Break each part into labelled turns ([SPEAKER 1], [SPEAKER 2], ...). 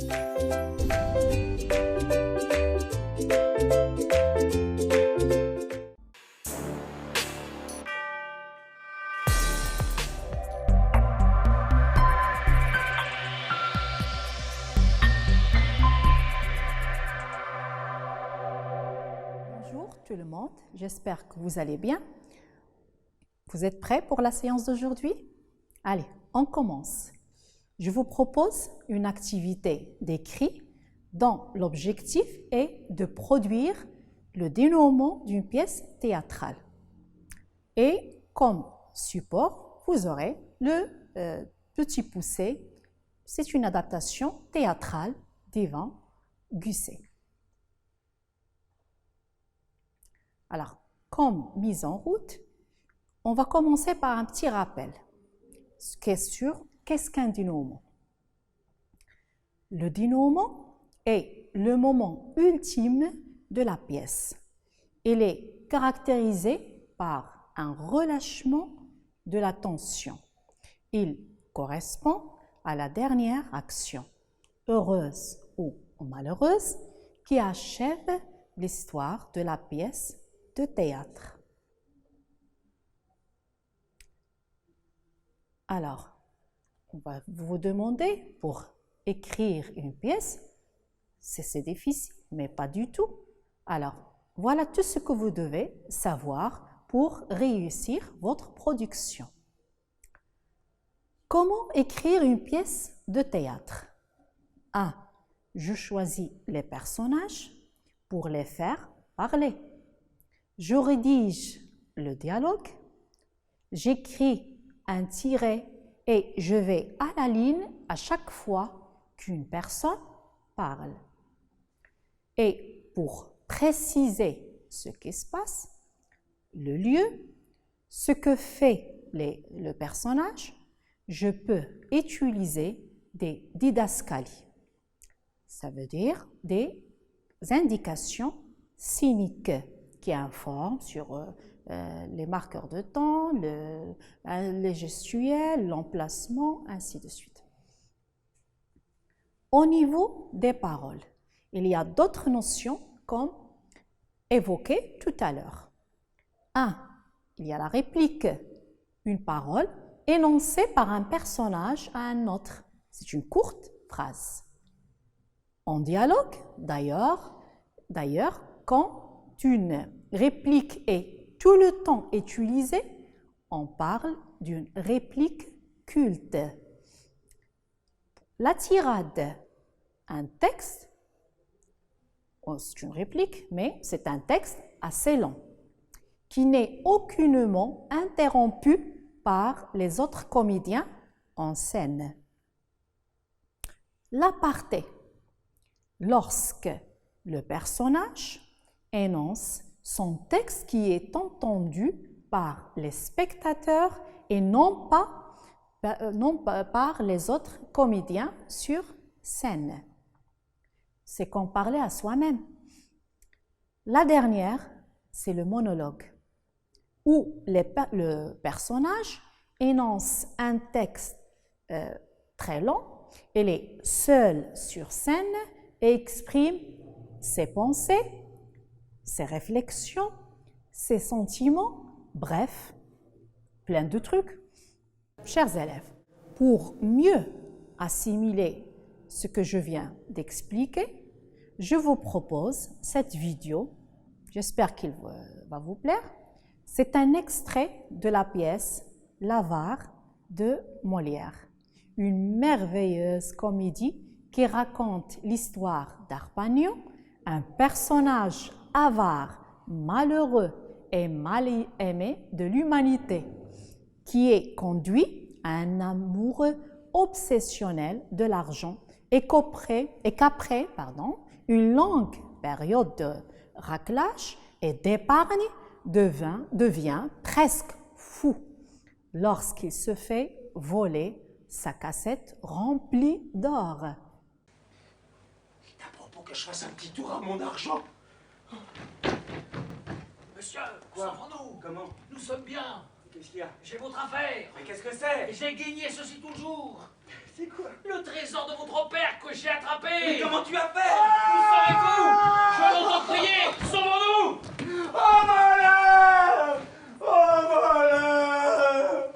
[SPEAKER 1] Bonjour tout le monde, j'espère que vous allez bien. Vous êtes prêts pour la séance d'aujourd'hui? Allez, on commence. Je vous propose une activité d'écrit dont l'objectif est de produire le dénouement d'une pièce théâtrale. Et comme support, vous aurez le Petit Poucet. C'est une adaptation théâtrale d'Ivan Gusset. Alors, comme mise en route, on va commencer par un petit rappel. Qu'est-ce qu'un dénouement? Le dénouement est le moment ultime de la pièce. Il est caractérisé par un relâchement de la tension. Il correspond à la dernière action, heureuse ou malheureuse, qui achève l'histoire de la pièce de théâtre. Alors, on va vous demander pour écrire une pièce, c'est difficile, mais pas du tout. Alors, voilà tout ce que vous devez savoir pour réussir votre production. Comment écrire une pièce de théâtre? 1. Je choisis les personnages pour les faire parler. Je rédige le dialogue. J'écris un tiret et je vais à la ligne à chaque fois qu'une personne parle. Et pour préciser ce qui se passe, le lieu, ce que fait le personnage, je peux utiliser des didascalies. Ça veut dire des indications scéniques qui informent sur les marqueurs de temps, les gestuels, l'emplacement, ainsi de suite. Au niveau des paroles, il y a d'autres notions comme évoquées tout à l'heure. 1. Il y a la réplique, une parole énoncée par un personnage à un autre. C'est une courte phrase. En dialogue, d'ailleurs, quand une réplique est tout le temps utilisée, on parle d'une réplique culte. La tirade, un texte, c'est une réplique, mais c'est un texte assez long, qui n'est aucunement interrompu par les autres comédiens en scène. L'aparté, lorsque le personnage énonce son texte qui est entendu par les spectateurs et non pas par les autres comédiens sur scène. C'est qu'on parlait à soi-même. La dernière, c'est le monologue, où le personnage énonce un texte très long, il est seul sur scène et exprime ses pensées, ses réflexions, ses sentiments, bref, plein de trucs. Chers élèves, pour mieux assimiler ce que je viens d'expliquer, je vous propose cette vidéo. J'espère qu'il va vous plaire. C'est un extrait de la pièce L'Avare de Molière, une merveilleuse comédie qui raconte l'histoire d'Arpagnan, un personnage avare, malheureux et mal aimé de l'humanité, qui est conduit à un amoureux obsessionnel de l'argent et qu'après une longue période de raclage et d'épargne devient presque fou lorsqu'il se fait voler sa cassette remplie d'or.
[SPEAKER 2] C'est à propos que je fasse un petit tour à mon argent. Monsieur,
[SPEAKER 3] Quoi?
[SPEAKER 2] sauvons-nous.
[SPEAKER 3] Comment?
[SPEAKER 2] Nous sommes bien. Qu'est-ce qu'il y a?
[SPEAKER 3] J'ai votre affaire.
[SPEAKER 2] Mais qu'est-ce que c'est?
[SPEAKER 3] J'ai gagné ceci tout le jour.
[SPEAKER 2] C'est quoi?
[SPEAKER 3] Le trésor de votre père que j'ai attrapé.
[SPEAKER 2] Mais comment tu as fait?
[SPEAKER 3] Où serez-vous? Je l'entends crier. Sauvons-nous!
[SPEAKER 2] Oh malheur! Oh malheur!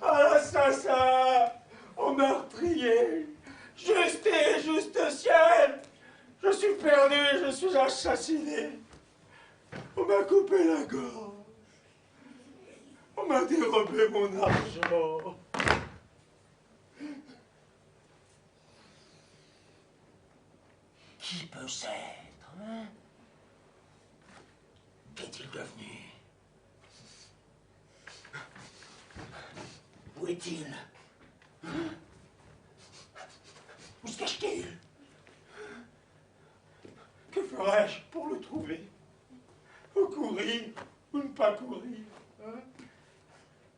[SPEAKER 2] Oh l'assassin! Au meurtrier! Juste et juste ciel! Je suis perdu, je suis assassiné! On m'a coupé la gorge! On m'a dérobé mon argent! Qui peut s'être, hein? Qu'est-il devenu? Où est-il? Hein? Où se cache-t-il? Que ferais-je pour le trouver? Courir ou ne pas courir? Hein?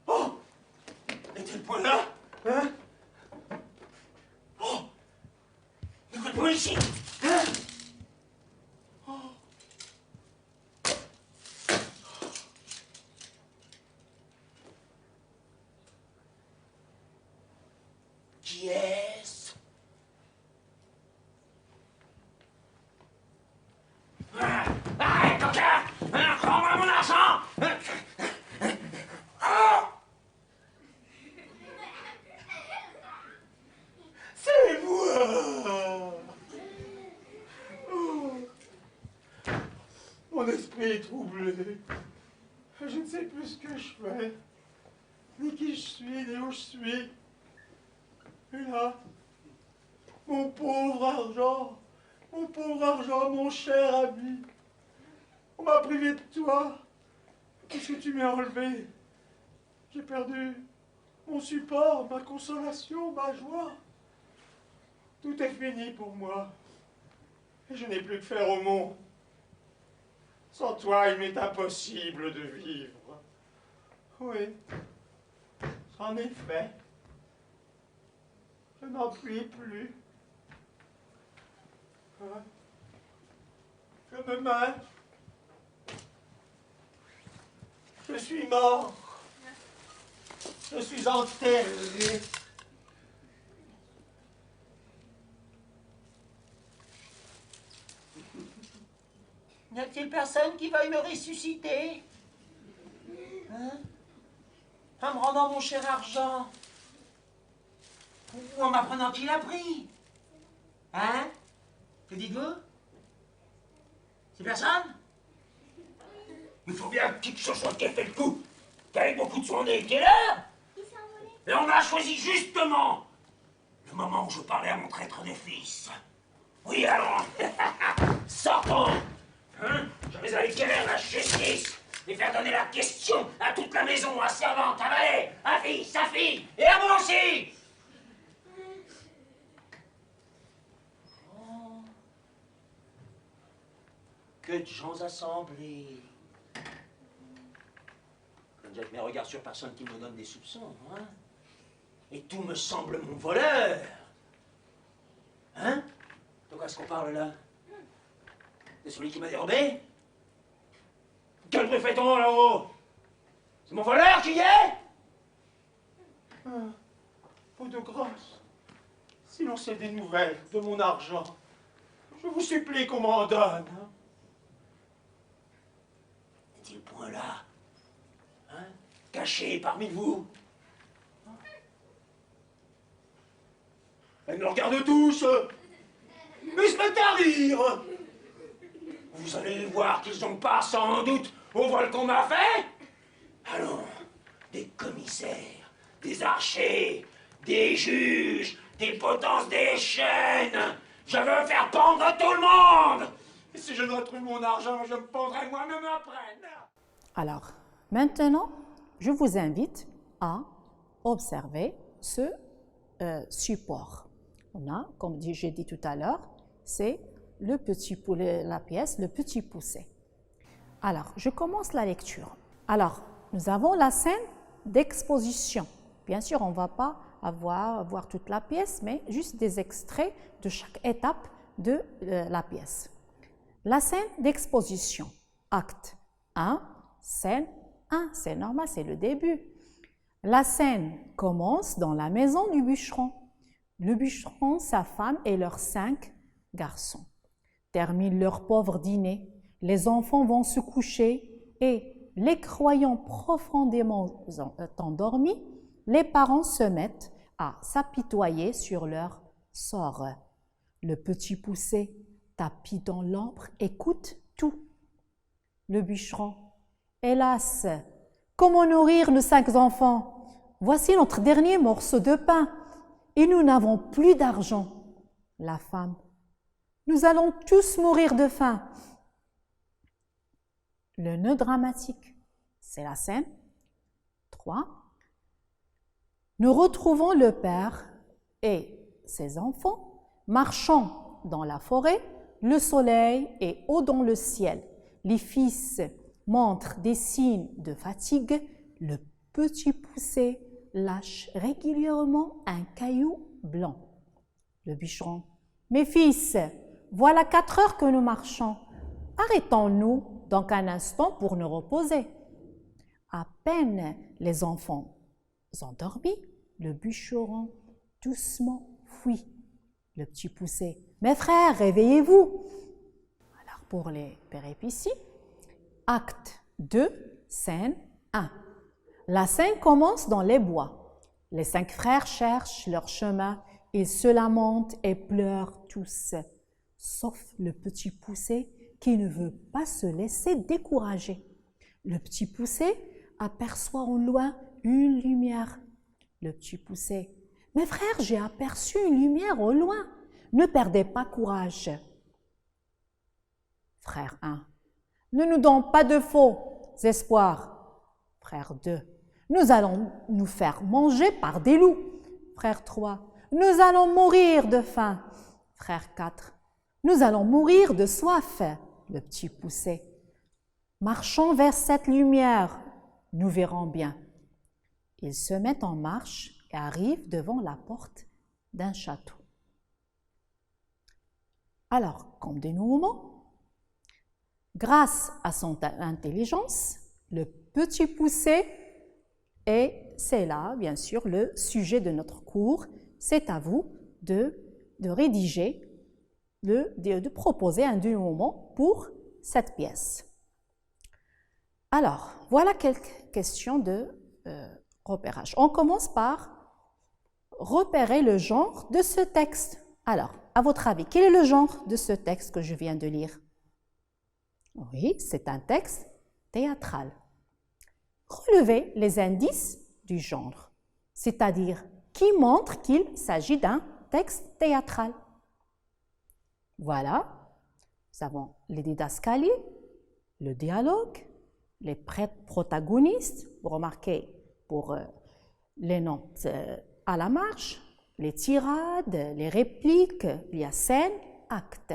[SPEAKER 2] Oh! Est-il point là? Hein? Oh! Écoute-moi ici! Hein? Oh! Qui est-ce? Arrête, coquin! Rends-moi mon argent! C'est moi! Oh. Mon esprit est troublé. Je ne sais plus ce que je fais, ni qui je suis, ni où je suis. Et là, mon pauvre argent, mon cher ami, on m'a privé de toi. Qu'est-ce que tu m'as enlevé? J'ai perdu mon support, ma consolation, ma joie. Tout est fini pour moi. Et je n'ai plus que faire au monde. Sans toi, il m'est impossible de vivre. Oui, en effet, je n'en puis plus. Hein? Je me meurs. Je suis mort. Je suis enterré. N'y a-t-il personne qui veuille me ressusciter? Hein? En me rendant mon cher argent? Ou en m'apprenant qui l'a pris? Hein? Que dites-vous? C'est personne? Il faut bien que ce soit qui ait fait le coup, qu'avec beaucoup de son nez. Quelle heure? Et on a choisi justement le moment où je parlais à mon traître de fils. Oui, allons. Sortons. Hein? J'avais avec quelle la justice et faire donner la question à toute la maison, à servante, à valet, à fils, à fille, et à moi aussi. Oh. Que de gens assemblés. Je ne jette mes regards sur personne qui me donne des soupçons, hein? Et tout me semble mon voleur. Hein? De quoi est-ce qu'on parle là? C'est celui qui m'a dérobé? Quel bruit fait-on là-haut? C'est mon voleur qui y est? Peau de grâce, si l'on sait des nouvelles de mon argent, je vous supplie qu'on m'en donne. Hein? N'est-il point là? Hein? Caché parmi vous? Elle me regarde tous. Mais se mettent à rire. Vous allez voir qu'ils ont pas, sans doute, au vol qu'on m'a fait. Allons, des commissaires, des archers, des juges, des potences des chaînes. Je veux faire pendre tout le monde. Et si je ne retrouve mon argent, je me pendrai moi-même après.
[SPEAKER 1] Alors, maintenant, je vous invite à observer ce support. On a, comme j'ai dit tout à l'heure, c'est le petit poulet, la pièce, le petit poussé. Alors, je commence la lecture. Alors, nous avons la scène d'exposition. Bien sûr, on ne va pas voir toute la pièce, mais juste des extraits de chaque étape de la pièce. La scène d'exposition, acte 1, scène 1, c'est normal, c'est le début. La scène commence dans la maison du bûcheron. Le bûcheron, sa femme et leurs 5 garçons terminent leur pauvre dîner. Les enfants vont se coucher et, les croyant profondément endormis, les parents se mettent à s'apitoyer sur leur sort. Le petit poussé, tapis dans l'ombre, écoute tout. Le bûcheron, hélas, comment nourrir nos 5 enfants? Voici notre dernier morceau de pain et nous n'avons plus d'argent. La femme, nous allons tous mourir de faim. Le nœud dramatique, c'est la scène 3. Nous retrouvons le père et ses enfants marchant dans la forêt, le soleil est haut dans le ciel. Les fils montrent des signes de fatigue. Le petit poussé lâche régulièrement un caillou blanc. Le bûcheron, mes fils, voilà 4 heures que nous marchons. Arrêtons-nous donc un instant pour nous reposer. À peine les enfants endormis, le bûcheron doucement fuit. Le petit poussé, mes frères, réveillez-vous. Alors pour les péripéties, acte 2, scène 1. La scène commence dans les bois. Les 5 frères cherchent leur chemin, ils se lamentent et pleurent tous, sauf le petit poussé qui ne veut pas se laisser décourager. Le petit poussé aperçoit au loin une lumière. Le petit poussé, mes frères, j'ai aperçu une lumière au loin. Ne perdez pas courage. Frère 1, ne nous donne pas de faux espoirs. Frère 2, nous allons nous faire manger par des loups. Frère 3, nous allons mourir de faim. Frère 4, nous allons mourir de soif. Le petit poussé, marchons vers cette lumière, nous verrons bien. Ils se mettent en marche et arrivent devant la porte d'un château. Alors, comme dénouement, grâce à son intelligence, le petit poussé, et c'est là, bien sûr, le sujet de notre cours, c'est à vous de rédiger, de proposer un dénouement pour cette pièce. Alors, voilà quelques questions de repérage. On commence par repérer le genre de ce texte. Alors, à votre avis, quel est le genre de ce texte que je viens de lire? Oui, c'est un texte théâtral. Relevez les indices du genre, c'est-à-dire qui montrent qu'il s'agit d'un texte théâtral. Voilà, nous avons les didascalies, le dialogue, les protagonistes, vous remarquez pour les notes à la marge, les tirades, les répliques, il y a scène, acte.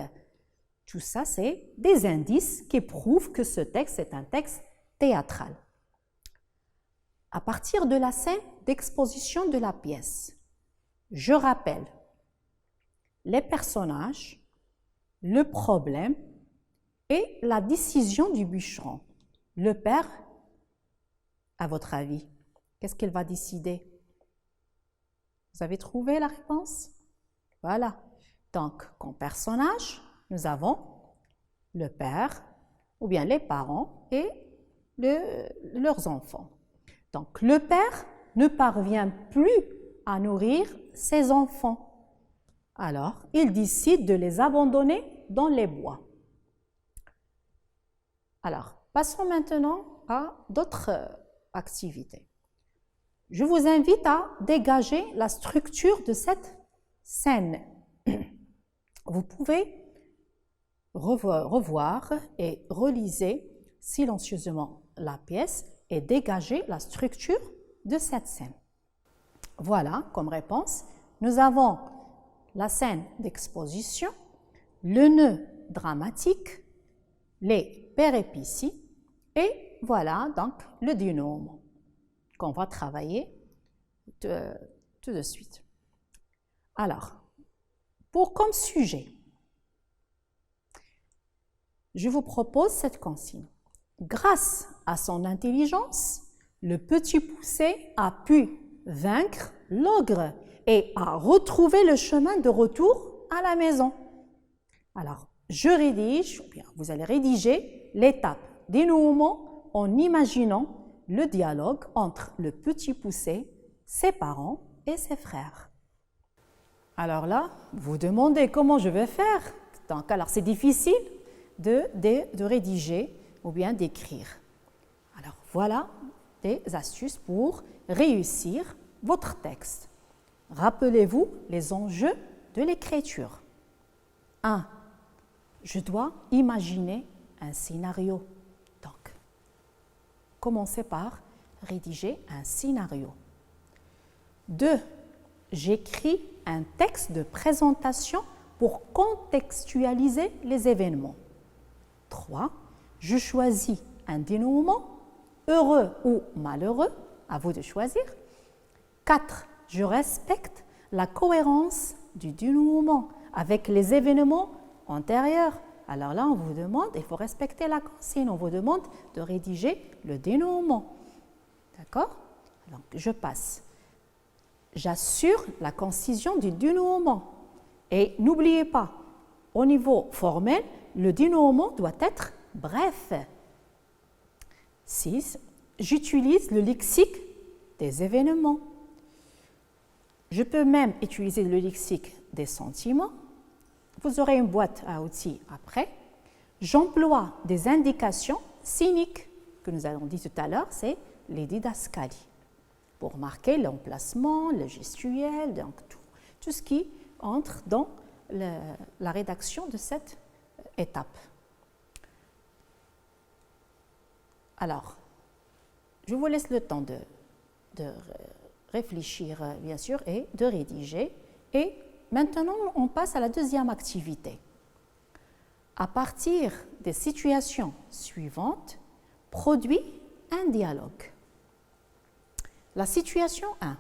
[SPEAKER 1] Tout ça, c'est des indices qui prouvent que ce texte est un texte théâtral. À partir de la scène d'exposition de la pièce, je rappelle les personnages, le problème et la décision du bûcheron. Le père, à votre avis, qu'est-ce qu'il va décider? Vous avez trouvé la réponse? Voilà. Donc, comme personnage, nous avons le père, ou bien les parents et leurs enfants. Donc, le père ne parvient plus à nourrir ses enfants. Alors, il décide de les abandonner dans les bois. Alors, passons maintenant à d'autres activités. Je vous invite à dégager la structure de cette scène. Vous pouvez revoir et reliser silencieusement la pièce et dégager la structure de cette scène. Voilà, comme réponse, nous avons la scène d'exposition, le nœud dramatique, les péripéties et voilà donc le dénouement qu'on va travailler tout de suite. Alors, pour comme sujet, je vous propose cette consigne. Grâce à son intelligence, le petit poucet a pu vaincre l'ogre et a retrouvé le chemin de retour à la maison. Alors, je rédige, ou bien vous allez rédiger l'étape dénouement en imaginant le dialogue entre le petit poucet, ses parents et ses frères. Alors là, vous demandez comment je vais faire. Donc, alors, c'est difficile de rédiger ou bien d'écrire. Alors, voilà des astuces pour réussir votre texte. Rappelez-vous les enjeux de l'écriture. 1. Je dois imaginer un scénario. Donc, commencez par rédiger un scénario. 2. J'écris un texte de présentation pour contextualiser les événements. 3. Je choisis un dénouement, heureux ou malheureux, à vous de choisir. 4. Je respecte la cohérence du dénouement avec les événements antérieurs. Alors là, on vous demande, il faut respecter la consigne, on vous demande de rédiger le dénouement. D'accord? Donc, je passe. J'assure la concision du dénouement. Et n'oubliez pas, au niveau formel, le dénouement doit être bref. 6. J'utilise le lexique des événements. Je peux même utiliser le lexique des sentiments. Vous aurez une boîte à outils après. J'emploie des indications cyniques que nous avons dit tout à l'heure, c'est les didascalies, pour marquer l'emplacement, le gestuel, donc tout ce qui entre dans la rédaction de cette étape. Alors, je vous laisse le temps de réfléchir, bien sûr, et de rédiger. Et maintenant, on passe à la deuxième activité. À partir des situations suivantes, produis un dialogue. La situation 1.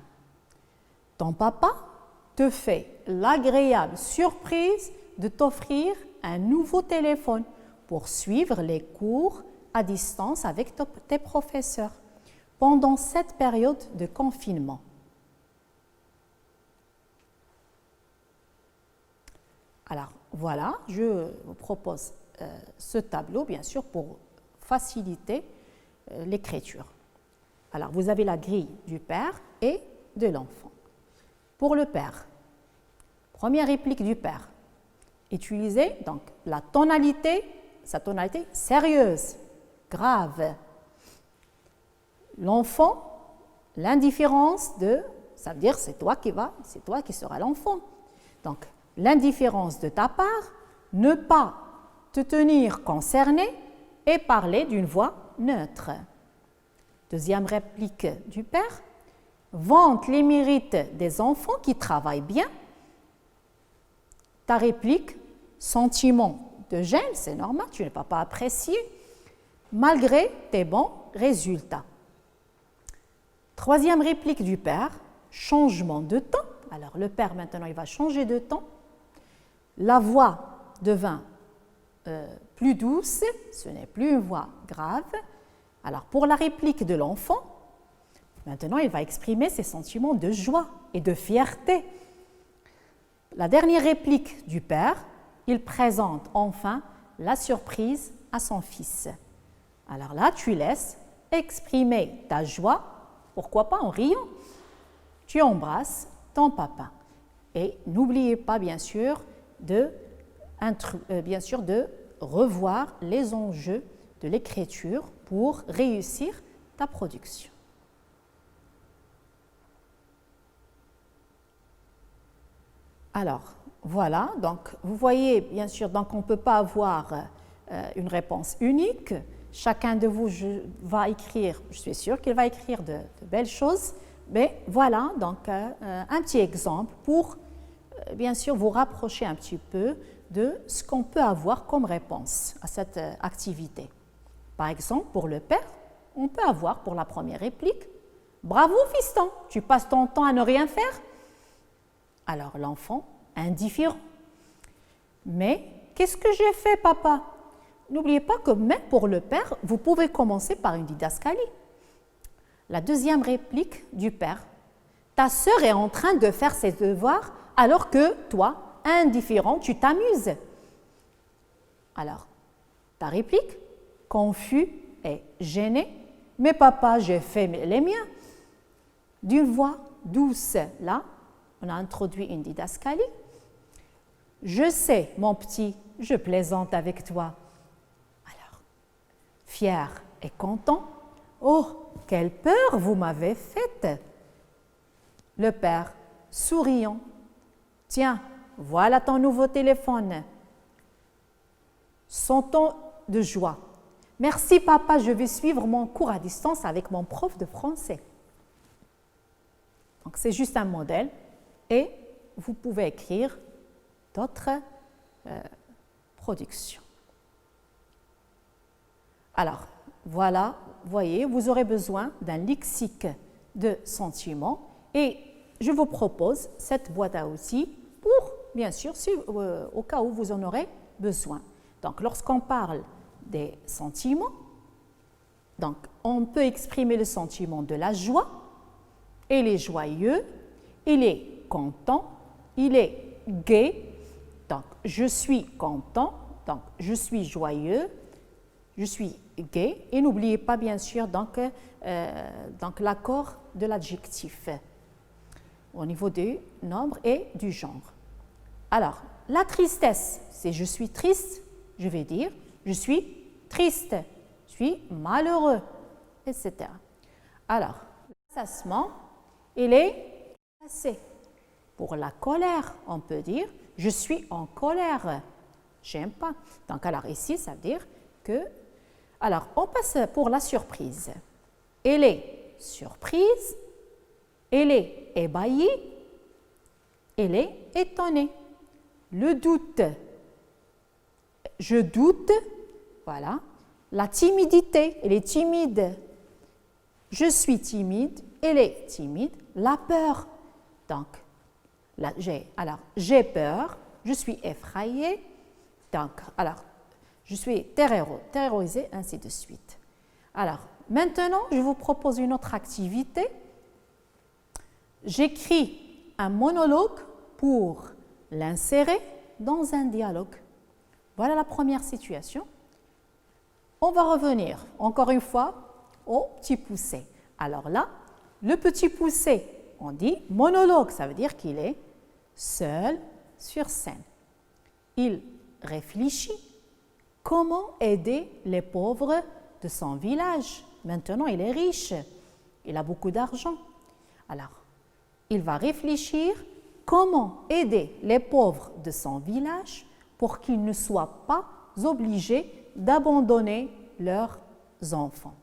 [SPEAKER 1] Ton papa te fait l'agréable surprise de t'offrir un nouveau téléphone pour suivre les cours à distance avec tes professeurs pendant cette période de confinement. Alors voilà, je vous propose ce tableau, bien sûr, pour faciliter l'écriture. Alors vous avez la grille du père et de l'enfant. Pour le père, première réplique du père, utilisez donc la tonalité, sa tonalité sérieuse, grave. L'enfant, l'indifférence de, ça veut dire c'est toi qui seras l'enfant. Donc l'indifférence de ta part, ne pas te tenir concerné et parler d'une voix neutre. Deuxième réplique du père, vante les mérites des enfants qui travaillent bien. Ta réplique, sentiment de gêne, c'est normal, tu ne vas pas apprécier, malgré tes bons résultats. Troisième réplique du père, changement de ton. Alors le père maintenant, il va changer de ton. La voix devint plus douce, ce n'est plus une voix grave. Alors pour la réplique de l'enfant, maintenant il va exprimer ses sentiments de joie et de fierté. La dernière réplique du père, il présente enfin la surprise à son fils. Alors là, tu laisses exprimer ta joie, pourquoi pas en riant. Tu embrasses ton papa. Et n'oubliez pas, bien sûr, de revoir les enjeux de l'écriture pour réussir ta production. Alors, voilà, donc vous voyez, bien sûr, donc on ne peut pas avoir une réponse unique. Chacun de vous va écrire, je suis sûre qu'il va écrire de belles choses, mais voilà, donc un petit exemple pour, bien sûr, vous rapprocher un petit peu de ce qu'on peut avoir comme réponse à cette activité. Par exemple, pour le père, on peut avoir pour la première réplique « Bravo fiston, tu passes ton temps à ne rien faire ?» Alors l'enfant, indifférent. « Mais qu'est-ce que j'ai fait, papa ? n'oubliez pas que même pour le père, vous pouvez commencer par une didascalie. La deuxième réplique du père. Ta sœur est en train de faire ses devoirs alors que toi, indifférent, tu t'amuses. Alors, ta réplique, confus et gêné, mais papa, j'ai fait les miens. D'une voix douce, là, on a introduit une didascalie. Je sais, mon petit, je plaisante avec toi. Alors, fier et content, oh, quelle peur vous m'avez faite. Le père, souriant, tiens, voilà ton nouveau téléphone. Son ton de joie. Merci papa, je vais suivre mon cours à distance avec mon prof de français. Donc c'est juste un modèle et vous pouvez écrire d'autres productions. Alors, voilà, voyez, vous aurez besoin d'un lexique de sentiments et je vous propose cette boîte à outils pour, bien sûr, au cas où vous en aurez besoin. Donc, lorsqu'on parle des sentiments, donc, on peut exprimer le sentiment de la joie. Il est joyeux, il est content, il est gai. Donc, je suis content, donc je suis joyeux, je suis gai. Et n'oubliez pas, bien sûr, donc l'accord de l'adjectif au niveau du nombre et du genre. Alors, la tristesse, c'est je suis triste, je vais dire je suis triste, je suis malheureux, etc. Alors, l'assasement, il est passé. Pour la colère, on peut dire je suis en colère, j'aime pas. Donc, alors ici, ça veut dire que. Alors, on passe pour la surprise. Elle est surprise, elle est ébahie, elle est étonnée. Le doute, je doute, voilà. La timidité, elle est timide. Je suis timide, elle est timide. La peur, donc, j'ai peur, je suis effrayée, donc, alors, je suis terrorisée, ainsi de suite. Alors, maintenant, je vous propose une autre activité. J'écris un monologue pour l'insérer dans un dialogue. Voilà la première situation. On va revenir, encore une fois, au petit poussé. Alors là, le petit poussé, on dit monologue, ça veut dire qu'il est seul sur scène. Il réfléchit comment aider les pauvres de son village. Maintenant, il est riche, il a beaucoup d'argent. Alors, il va réfléchir comment aider les pauvres de son village pour qu'ils ne soient pas obligés d'abandonner leurs enfants.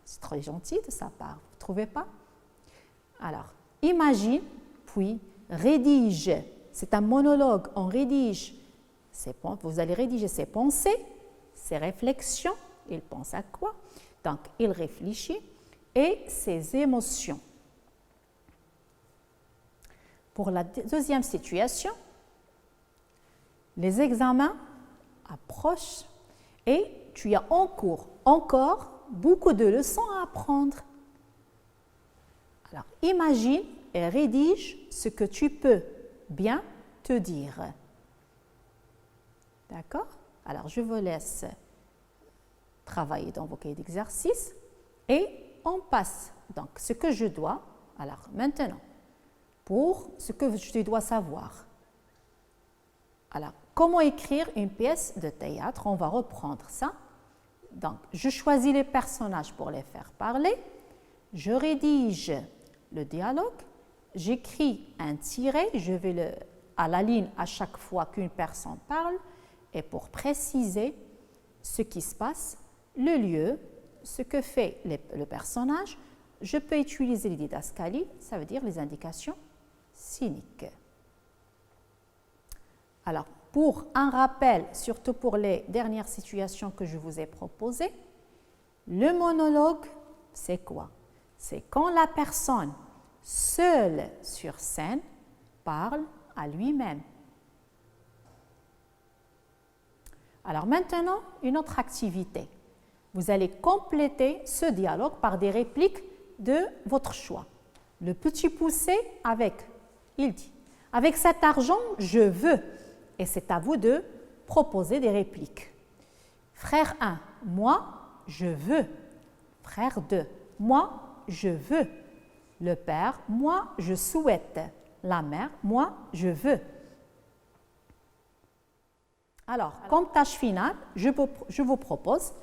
[SPEAKER 1] C'est très gentil de sa part, vous ne trouvez pas? Alors, imagine, puis rédige. C'est un monologue, on rédige. Vous allez rédiger ses pensées, ses réflexions, il pense à quoi? Donc, il réfléchit et ses émotions. Pour la deuxième situation, les examens approchent et tu as en cours encore beaucoup de leçons à apprendre. Alors, imagine et rédige ce que tu peux bien te dire. D'accord? Alors, je vous laisse travailler dans vos cahiers d'exercice et on passe donc ce que je dois, alors maintenant, pour ce que je dois savoir. Alors, comment écrire une pièce de théâtre? On va reprendre ça. Donc, je choisis les personnages pour les faire parler. Je rédige le dialogue. J'écris un tiret. Je vais à la ligne à chaque fois qu'une personne parle. Et pour préciser ce qui se passe, le lieu, ce que fait le personnage, je peux utiliser les didascalies, ça veut dire les indications cyniques. Alors, pour un rappel, surtout pour les dernières situations que je vous ai proposées, le monologue, c'est quoi? C'est quand la personne, seule sur scène, parle à lui-même. Alors maintenant, une autre activité. Vous allez compléter ce dialogue par des répliques de votre choix. Le petit poussé avec, il dit, avec cet argent, je veux. Et c'est à vous de proposer des répliques. Frère 1, moi, je veux. Frère 2, moi, je veux. Le père, moi, je souhaite. La mère, moi, je veux. Alors, comme tâche finale, je vous propose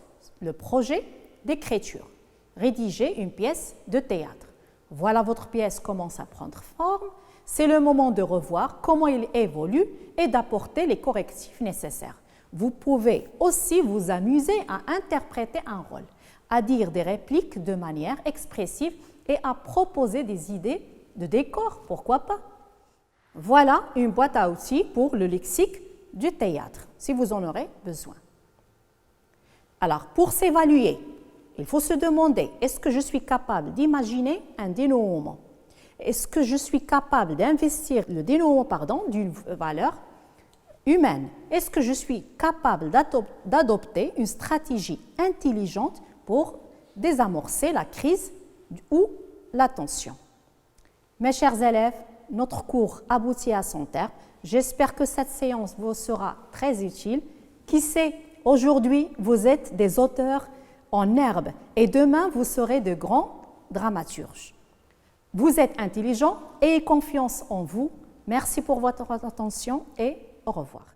[SPEAKER 1] le projet d'écriture. Rédiger une pièce de théâtre. Voilà, votre pièce commence à prendre forme. C'est le moment de revoir comment il évolue et d'apporter les correctifs nécessaires. Vous pouvez aussi vous amuser à interpréter un rôle, à dire des répliques de manière expressive et à proposer des idées de décor, pourquoi pas. Voilà une boîte à outils pour le lexique du théâtre, si vous en aurez besoin. Alors, pour s'évaluer, il faut se demander, est-ce que je suis capable d'imaginer un dénouement? Est-ce que je suis capable d'investir le dénouement d'une valeur humaine? Est-ce que je suis capable d'adopter une stratégie intelligente pour désamorcer la crise ou la tension? Mes chers élèves, notre cours aboutit à son terme. J'espère que cette séance vous sera très utile. Qui sait, aujourd'hui, vous êtes des auteurs en herbe et demain, vous serez de grands dramaturges. Vous êtes intelligents, ayez confiance en vous. Merci pour votre attention et au revoir.